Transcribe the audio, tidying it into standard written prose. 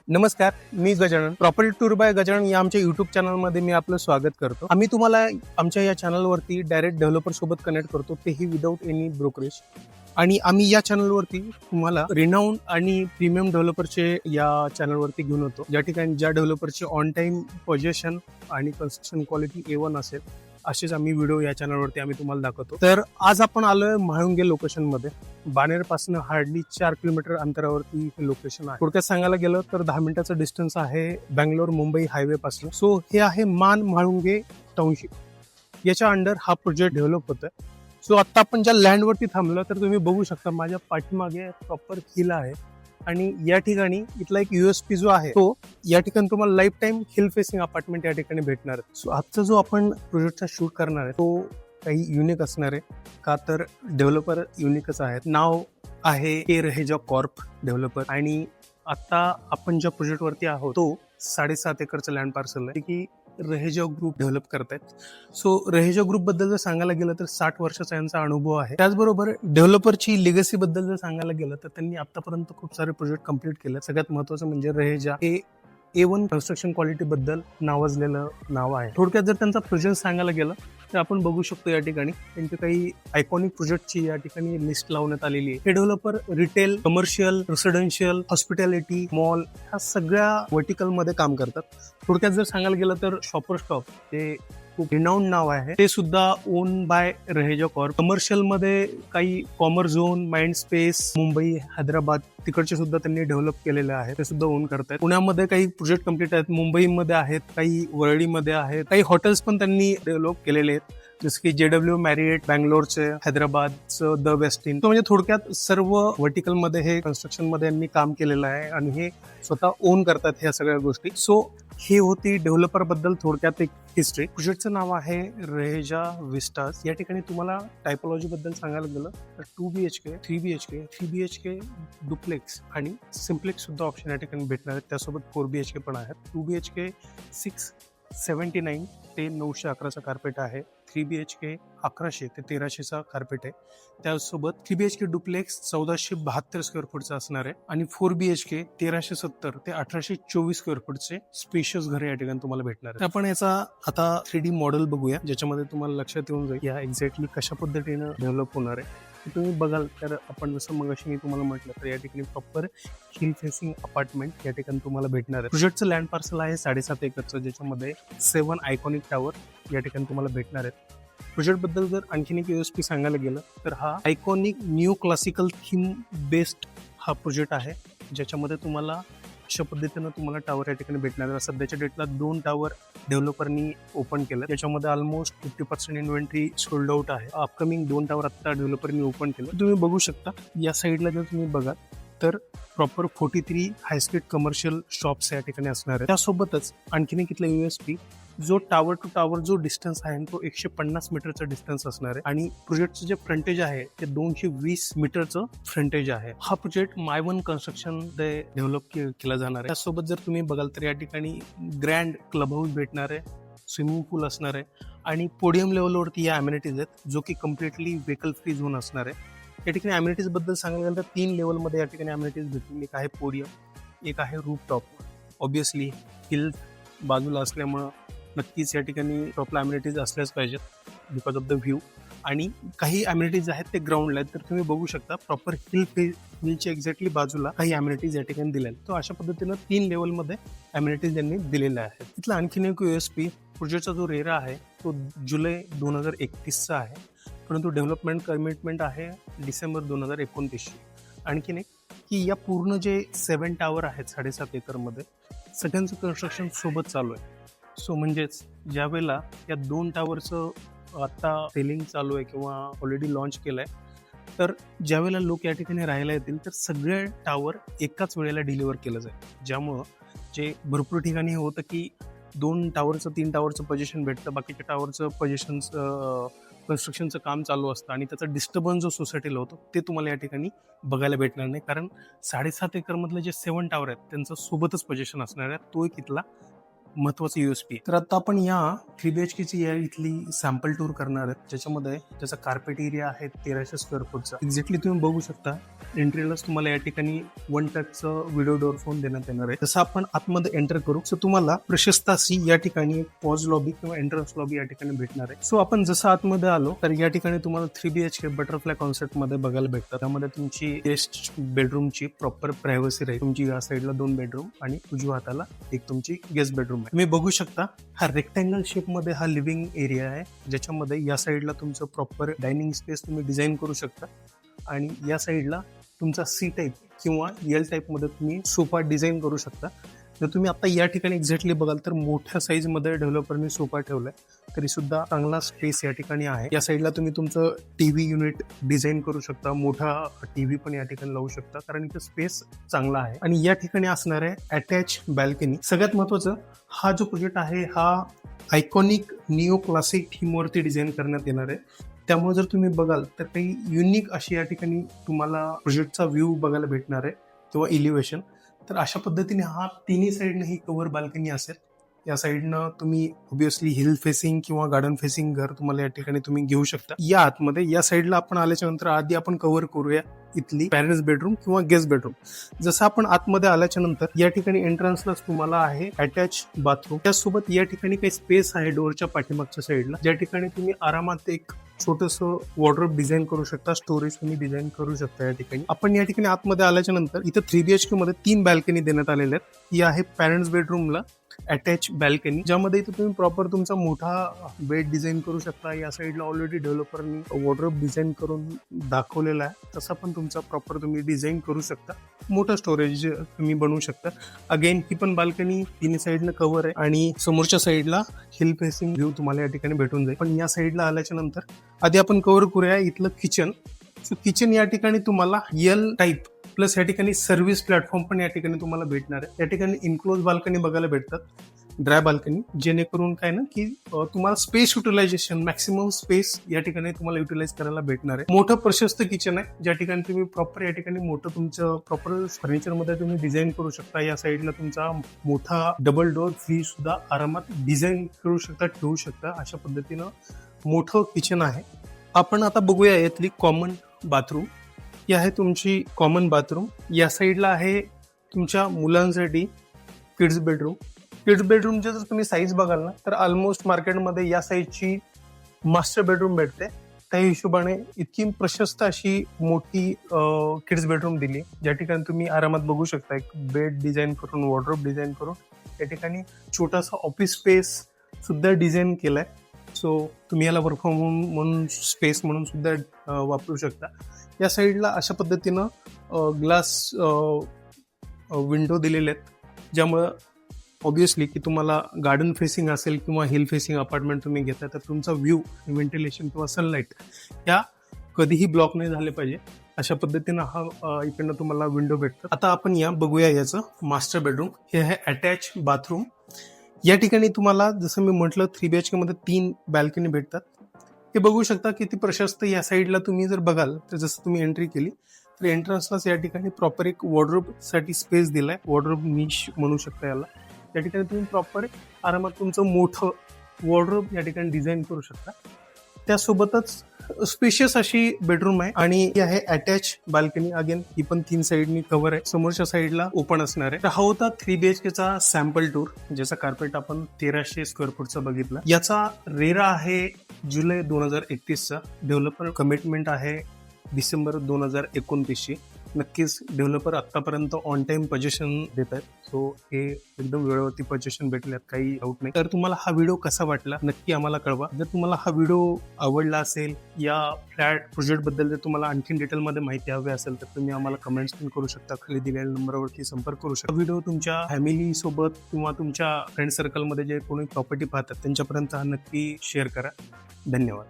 नमस्कार, मी Gajanan. Property tour by Gajanan या आमच्या युट्यूब चॅनलमध्ये मी आपलं स्वागत करतो. आम्ही तुम्हाला आमच्या या चॅनलवरती डायरेक्ट डेव्हलपर सोबत कनेक्ट करतो, तेही विदाऊट एनी ब्रोकरेज. आणि आम्ही या चॅनलवरती तुम्हाला रिनाऊंड आणि प्रीमियम डेव्हलपरचे या चॅनलवरती घेऊन येतो, ज्या ठिकाणी ज्या डेव्हलपरचे ऑन टाइम पोझिशन आणि कन्स्ट्रक्शन क्वालिटी A1 असेल असेच आम्ही व्हिडिओ या चॅनलवरती आम्ही तुम्हाला दाखवतो. तर आज आपण आलोय म्हाळुंगे लोकेशनमध्ये. बाणेरपासून हार्डली 4 किलोमीटर अंतरावरती हे लोकेशन आहे. थोडक्यात सांगायला गेलं तर 10 मिनिटाचं डिस्टन्स आहे बँगलोर मुंबई हायवे पासून. सो हे आहे मान म्हाळुंगे टाउनशिप. याच्या अंडर हा प्रोजेक्ट डेव्हलप होतोय. सो आता आपण ज्या लँडवरती थांबलो तर तुम्ही बघू शकता माझ्या पाठीमागे प्रॉपर हिल आहे आणि या ठिकाणी इथला एक USP जो आहे तो या ठिकाणी तुम्हाला life time hill facing apartment या ठिकाणी भेटणार आहे. सो आजचा जो आपण प्रोजेक्टचा शूट करणार आहे तो काही युनिक असणार आहे, का तर डेव्हलपर युनिकच आहेत. नाव आहे के रहेजा कॉर्प डेव्हलपर आणि आता आपण ज्या प्रोजेक्टवरती आहोत तो 7.5 एकरचं लँड पार्सल आहे की रहेजा ग्रुप डेव्हलप करतायत. सो रहेजा ग्रुप बद्दल जर सांगायला गेलं तर 60 वर्षाचा यांचा अनुभव आहे. त्याचबरोबर डेव्हलपरची लेगसी बद्दल जर सांगायला गेलं तर त्यांनी आतापर्यंत खूप सारे प्रोजेक्ट कंप्लीट केले. सगळ्यात महत्वाचं म्हणजे रहेजा हे A1 कन्स्ट्रक्शन क्वालिटी बद्दल नावाजलेलं नाव आहे. थोडक्यात जर त्यांचा प्रोजेक्ट सांगायला गेलं तर आपण बघू शकतो या ठिकाणी त्यांचे काही आयकॉनिक प्रोजेक्टची या ठिकाणी लिस्ट लावण्यात आलेली आहे. हे developer retail, commercial, residential, hospitality, mall ह्या सगळ्या वर्टिकल मध्ये काम करतात. थोडक्यात जर सांगायला गेलं तर शॉपर स्टॉप हे खूप रिनाऊंड नाव आहे, ते सुद्धा own by Raheja corp. Commercial मध्ये काही commerce zone, mind space, Mumbai, Hyderabad तिकडचे सुद्धा त्यांनी डेव्हलप केलेले आहे, ते सुद्धा ओन करतायत. पुण्यामध्ये काही प्रोजेक्ट कम्प्लीट आहेत, मुंबईमध्ये आहेत, काही वरळीमध्ये आहेत, काही हॉटेल्स पण त्यांनी डेव्हलप केलेले आहेत, जसं की JW मॅरिएट बँगलोरचे, हैदराबादचं द वेस्टिन. तो म्हणजे थोडक्यात सर्व वर्टिकल मध्ये हे कन्स्ट्रक्शन मध्ये यांनी काम केलेलं आहे आणि हे स्वतः ओन करतात ह्या सगळ्या गोष्टी. सो हे होती डेव्हलपर बद्दल थोडक्यात एक हिस्ट्री. प्रोजेक्टचं नाव आहे रहेजा विस्टास. या ठिकाणी तुम्हाला टायपोलॉजी बद्दल सांगायला गेलं तर 2 BHK, 3 BHK, 3 BHK डुप्लेक्स आणि सिम्प्लेक्स सुद्धा ऑप्शन या ठिकाणी भेटणार आहेत. त्यासोबत 4 BHK पण आहेत. 2 BHK 679 ते 911चा कार्पेट आहे. 3 BHK 1100 ते 1300चा कार्पेट आहे. त्यासोबत 3 BHK डुप्लेक्स 1472 स्क्वेअर फूटचा असणार आहे आणि 4 BHK 1370 ते 1824 स्क्वेअर फूटचे स्पेशियस घर या ठिकाणी तुम्हाला भेटणार आहे. आपण याचा आता 3D मॉडेल बघूया, ज्याच्यामध्ये तुम्हाला लक्षात येऊन जाईल या एक्झॅक्टली कशा पद्धतीनं डेव्हलप होणार आहे. तुम्ही बघाल तर आपण जसं मगाशी मी तुम्हाला म्हटलं तर या ठिकाणी प्रॉपर हिल फेसिंग अपार्टमेंट या ठिकाणी तुम्हाला भेटणार आहे. प्रोजेक्टचं लँड पार्सल आहे 7.5 एकरचं, ज्याच्यामध्ये 7 आयकॉनिक टावर या ठिकाणी तुम्हाला भेटणार आहेत. प्रोजेक्ट बद्दल जर आणखीन एक USP सांगायला गेलं तर हा iconic new classical theme based हा प्रोजेक्ट आहे, ज्याच्यामध्ये तुम्हाला अशा पद्धतीनं तुम्हाला टावर या ठिकाणी भेटणार आहे. सध्याच्या डेटला 2 टावर डेव्हलपरनी ओपन केलं, त्याच्यामध्ये ऑलमोस्ट 50% इन्व्हेंटरी सोल्ड आउट आहे. अपकमिंग 2 टावर आता डेव्हलपरनी ओपन केलं. तुम्ही बघू शकता या साईडला जर तुम्ही बघाल तर प्रॉपर 43 हायस्पीड कमर्शियल शॉप्स या ठिकाणी असणार आहे. त्यासोबतच आणखीन एक इथला USP, जो टावर टू टावर जो डिस्टन्स आहे तो 150 मीटरचा डिस्टन्स असणार आहे आणि प्रोजेक्टचं जे फ्रंटेज आहे ते 220 मीटरचं फ्रंटेज आहे. हा प्रोजेक्ट मायवन कन्स्ट्रक्शन डेव्हलप केला जाणार आहे. त्यासोबत जर तुम्ही बघाल तर या ठिकाणी ग्रँड क्लब हाऊस भेटणार आहे, स्विमिंग पूल असणार आहे आणि पोडियम लेवलवरती या अम्युनिटीज आहेत, जो की कम्प्लिटली व्हेकल फ्री झोन असणार आहे. या ठिकाणी अम्युनिटीज बद्दल सांगायला गेलं तर 3 लेवलमध्ये या ठिकाणी अम्युनिटीज भेटतील. एक आहे पोडियम, एक आहे रूफटॉप. ऑब्विसली हिल बाजूला असल्यामुळं नक्कीच या ठिकाणी टॉपला अम्युनिटीज असल्याच पाहिजेत बिकॉज ऑफ द व्ह्यू. आणि काही अम्युनिटीज आहेत ते ग्राउंडला आहेत, तर तुम्ही बघू शकता प्रॉपर हिलच्या एक्झॅक्टली बाजूला काही अम्युनिटीज या ठिकाणी दिल्या आहेत. तर अशा पद्धतीनं 3 लेवलमध्ये अम्युनिटीज त्यांनी दिलेल्या आहेत. इथला आणखीन एक USP, प्रोजेक्टचा जो रेरा आहे तो जुलै 2031चा आहे, परंतु डेव्हलपमेंट कमिटमेंट आहे डिसेंबर 2029ची. आणखीन एक की या पूर्ण जे 7 टावर आहेत 7.5 एकरमध्ये सगळ्यांचं कन्स्ट्रक्शन सोबत चालू आहे. सो म्हणजेच ज्या वेळेला या 2 टावरचं आता सेलिंग चालू आहे किंवा ऑलरेडी लॉन्च केलं आहे, तर ज्या वेळेला लोक या ठिकाणी राहायला येतील तर सगळे टावर एकाच वेळेला डिलिव्हर केलं जाईल, ज्यामुळं जे भरपूर ठिकाणी हे होतं की 2 टावरचं 3 टावरचं पोझिशन भेटतं, बाकीच्या टावरचं पोझिशन कन्स्ट्रक्शनचं काम चालू असतं आणि त्याचा डिस्टर्बन्स जो सोसायटीला होतो ते तुम्हाला या ठिकाणी बघायला भेटणार नाही, कारण 7.5 एकरमधले जे 7 टावर आहेत त्यांचं सोबतच पोझिशन असणार आहे. तो एक इथला महत्वाचं USP. तर आता आपण या 3 BHKची या इथली सॅम्पल टूर करणार आहेत, ज्याच्यामध्ये त्याचा कार्पेट एरिया आहे 1300 स्क्वेअर फूटचा. एक्झॅक्टली तुम्ही बघू शकता एंट्रीलाच तुम्हाला या ठिकाणी 1 टचचं व्हिडिओ डोअर फोन देण्यात येणार आहे. जसं आपण आतमध्ये एंटर करू सो तुम्हाला प्रशस्त अशी या ठिकाणी पॉज लॉबी किंवा एंट्रन्स लॉबी या ठिकाणी भेटणार आहे. सो आपण जसं आतमध्ये आलो तर या ठिकाणी तुम्हाला 3 BHK बटरफ्लाय कॉन्सेप्ट मध्ये बघायला भेटतात. त्यामध्ये तुमची गेस्ट बेडरूमची प्रॉपर प्रायव्हसी राहील. तुमची या साईडला 2 बेडरूम आणि उजव्या हाताला एक तुमची गेस्ट बेडरूम आहे. तुम्ही बघू शकता हा रेक्टँगल शेप मध्ये हा लिव्हिंग एरिया आहे, ज्याच्यामध्ये या साईडला तुमचं प्रॉपर डायनिंग स्पेस तुम्ही डिझाईन करू शकता आणि या साईडला तुमचा सी टाईप किंवा एल टाईप मध्ये तुम्ही सोफा डिझाईन करू शकता. जर तुम्ही आता या ठिकाणी एक्झॅक्टली बघाल तर मोठ्या साईज मध्ये डेव्हलपरनी सोफा ठेवलाय, तरी सुद्धा चांगला स्पेस या ठिकाणी आहे. या साईडला तुम्ही तुमचं टीव्ही युनिट डिझाईन करू शकता, मोठा टीव्ही पण या ठिकाणी लावू शकता, कारण इथं स्पेस चांगला आहे. आणि या ठिकाणी असणार आहे अटॅच बॅल्कनी. सगळ्यात महत्वाचं, हा जो प्रोजेक्ट आहे हा आयकॉनिक निओ क्लासिक थीमवरती डिझाईन करण्यात येणार आहे. त्यामुळे जर तुम्ही बघाल तर काही युनिक अशी या ठिकाणी तुम्हाला प्रोजेक्टचा व्ह्यू बघायला भेटणार आहे किंवा इलिव्हेशन. तर अशा पद्धतीने हा तिन्ही साईडनं ही कव्हर बाल्कनी असेल. या साईडनं तुम्ही ऑब्विसली हिल फेसिंग किंवा गार्डन फेसिंग घर तुम्हाला या ठिकाणी तुम्ही घेऊ शकता. या आतमध्ये या साईडला आपण आल्याच्या नंतर आधी आपण कव्हर करूया इथली पॅरेंट्स बेडरूम किंवा गेस्ट बेडरूम. जसं आपण आतमध्ये आल्याच्या नंतर या ठिकाणी एंट्रन्सलाच तुम्हाला आहे अटॅच बाथरूम. त्यासोबत या ठिकाणी काही स्पेस आहे डोअरच्या पाठीमागच्या साईडला, ज्या ठिकाणी तुम्ही आरामात एक छोटंसं वॉर्डरोब डिझाईन करू शकता, स्टोरेज तुम्ही डिझाईन करू शकता. या ठिकाणी आपण या ठिकाणी आतमध्ये आल्याच्या नंतर इथं 3 BHK मध्ये 3 बॅल्कनी देण्यात आलेल्या आहेत. ही आहे पॅरेंट्स बेडरूमला अटॅच बॅल्कनी, ज्यामध्ये इथं तुम्ही प्रॉपर तुमचा मोठा बेड डिझाईन करू शकता. या साईडला ऑलरेडी डेव्हलपरनी वॉर्डरोब डिझाईन करून दाखवलेला आहे, तसा पण तुमचा प्रॉपर तुम्ही डिझाईन करू शकता. मोठं स्टोरेज तुम्ही बनवू शकता. अगेन ही पण बाल्कनी तिन्ही साईडनं कव्हर आहे आणि समोरच्या साईडला हिल फेसिंग व्ह्यू तुम्हाला या ठिकाणी भेटून जाईल. पण या साईडला आल्याच्या नंतर आधी आपण कव्हर करूया इथलं किचन. सो किचन या ठिकाणी तुम्हाला एल टाईप प्लस या ठिकाणी सर्व्हिस प्लॅटफॉर्म पण या ठिकाणी तुम्हाला भेटणार आहे. या ठिकाणी इनक्लोज बाल्कनी बघायला भेटतात, ड्राय बाल्कनी, जेणेकरून काय ना की तुम्हाला स्पेस युटिलायझेशन, मॅक्सिमम स्पेस या ठिकाणी तुम्हाला युटिलाइज करायला भेटणार आहे. मोठं प्रशस्त किचन आहे, ज्या ठिकाणी तुम्ही प्रॉपर या ठिकाणी मोठं तुमचं प्रॉपर फर्निचरमध्ये तुम्ही डिझाईन करू शकता. या साईडला तुमचा मोठा डबल डोअर फ्रीज सुद्धा आरामात डिझाईन करू शकता, ठेवू शकता. अशा पद्धतीनं मोठं किचन आहे. आपण आता बघूया यातली कॉमन बाथरूम. ही आहे तुमची कॉमन बाथरूम. या साईडला आहे तुमच्या मुलांसाठी किड्स बेडरूम. किड्स बेडरूमचे जर तुम्ही साईज बघाल ना तर ऑलमोस्ट मार्केटमध्ये या साईजची मास्टर बेडरूम भेटते. त्या हिशोबाने इतकी प्रशस्त अशी मोठी किड्स बेडरूम दिली, ज्या ठिकाणी तुम्ही आरामात बघू शकता एक बेड डिझाईन करून, वॉर्डरोब डिझाईन करून त्या ठिकाणी छोटासा ऑफिस स्पेस सुद्धा डिझाईन केलाय. सो तुम्ही याला वर्क फ्रॉम होम म्हणून स्पेस म्हणून सुद्धा वापरू शकता. या साईडला अशा पद्धतीनं ग्लास विंडो दिलेले आहेत, ज्यामुळं ऑब्विसली की तुम्हाला गार्डन फेसिंग असेल किंवा हिल फेसिंग अपार्टमेंट तुम्ही घेता तर तुमचा व्ह्यू, व्हेंटिलेशन किंवा सनलाईट या कधीही ब्लॉक नाही झाले पाहिजे. अशा पद्धतीनं हा इकडनं तुम्हाला विंडो भेटतात. आता आपण या बघूया याचं मास्टर बेडरूम. हे आहे अटॅच बाथरूम. या ठिकाणी तुम्हाला जसं मी म्हटलं 3 BHK मध्ये 3 बॅल्कनी भेटतात. हे बघू शकता किती प्रशस्त. या साईडला तुम्ही जर बघाल तर जसं तुम्ही एंट्री केली तर एंट्रन्सलाच या ठिकाणी प्रॉपर एक वॉर्डरोब साठी स्पेस दिलाय, वॉर्डरोब निश म्हणू शकता याला. या ठिकाणी तुम्ही प्रॉपर आरामात तुमचं मोठं वॉर्डरोब या ठिकाणी डिझाईन करू शकता. त्यासोबतच स्पेशियस अशी बेडरूम आहे आणि ही आहे अटॅच बाल्कनी. अगेन ही पण 3 साईडनी कव्हर आहे, समोरच्या साईडला ओपन असणार आहे. तर हा होता 3 BHK चा सॅम्पल टूर, ज्याचा कार्पेट आपण 1300 स्क्वेअर फूटचा बघितला. याचा रेरा आहे जुलै 2031 चा. डेव्हलपर कमिटमेंट आहे डिसेंबर 2029 ची. नक्कीच डेव्हलपर आतापर्यंत ऑन टाइम पोझिशन देत आहेत. सो हे एकदम वेळेवरती पोझिशन भेटेल, यात काही डाऊट नाही. तर तुम्हाला हा व्हिडिओ कसा वाटला नक्की आम्हाला कळवा. जर तुम्हाला हा व्हिडिओ आवडला असेल या फ्लॅट प्रोजेक्ट बद्दल जर तुम्हाला आणखी डिटेलमध्ये माहिती हवी असेल तर तुम्ही आम्हाला कमेंट्स पण करू शकता, खाली दिलेल्या नंबरवरती संपर्क करू शकता. व्हिडिओ तुमच्या फॅमिली सोबत किंवा तुमच्या फ्रेंड सर्कलमध्ये जे कोणी प्रॉपर्टी पाहतात त्यांच्यापर्यंत हा नक्की शेअर करा. धन्यवाद.